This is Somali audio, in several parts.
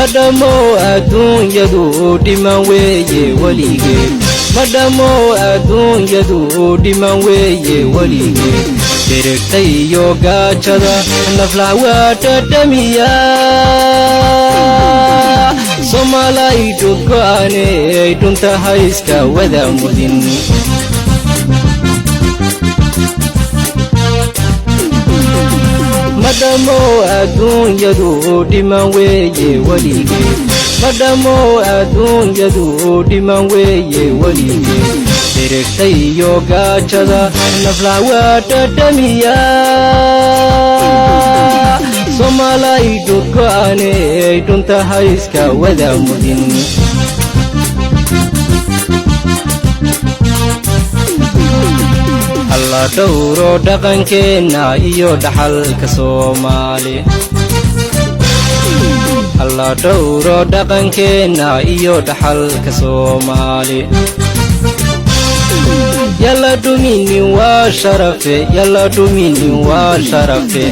madamo adduunyadu dhiman weeye weligeed madamo adduunyadu dhiman weeye weligeed dirigtay iyo gaajada naflaha waa dhadhamiya Somalay dhulkaane dhunta hayska wada mudin madamo adduunyadu dhiman weeye weligeed madamo adduunyadu dhiman weeye weligeed dirigtay iyo gaajada naflaha waa dhadhamiya Somalay dhulkaane dhunta hayska wada mudin alla dhowro dhaqankeena iyo dhaxalka Soomaali alla dhowro dhaqankeena iyo dhaxalka Soomaali yalla dumini waa sharafe yalla dumini waa sharafe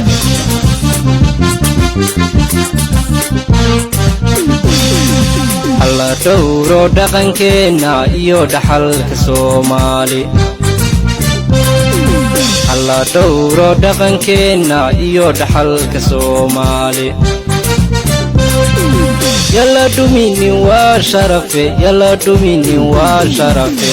alla dhowro dhaqankeena iyo dhaxalka Soomaali alla dhowro dhaqankeena iyo dhaxalka Soomaali yalla dumini waa sharafe yalla dumini waa sharafe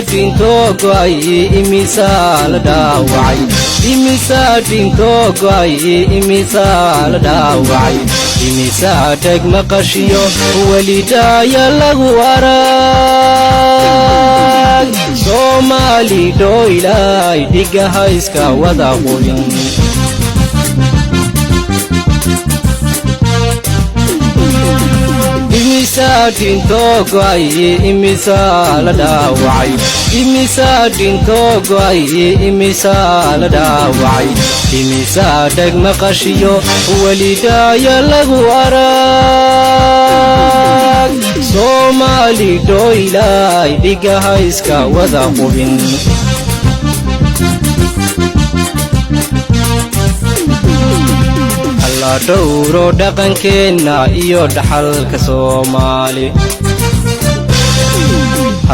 dinto go'ay imisaal dhaawacay imisa dinto go'ay imisaal dhaawacay imisa dheg maqashiyo walidaaya lagu arag Soomaali dhoylay dhiga hayska wada qoyan imisa dinto go'ay imisaal dhaawacay imisa dinto go'ay imisaal dhaawacay imisa dheg maqashiyo walidaaya lagu arag Soomaali dhoylay dhiga hayska wada qubin alla dhowro dhaqankeena iyo dhaxalka Soomaali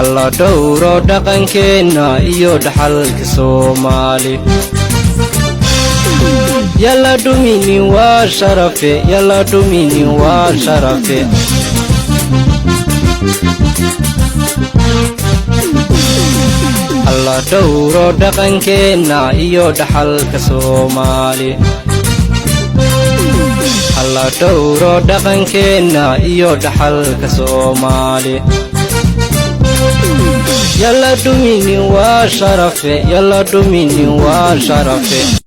alla dhowro dhaqankeena iyo dhaxalka Soomaali yalla dumini waa sharafe yalla dumini waa sharafe alla dhowro dhaqankeena iyo dhaxalka Soomaali alla dhowro dhaqankeena iyo dhaxalka Soomaali yalla dumini waa sharafe yalla dumini waa sharafe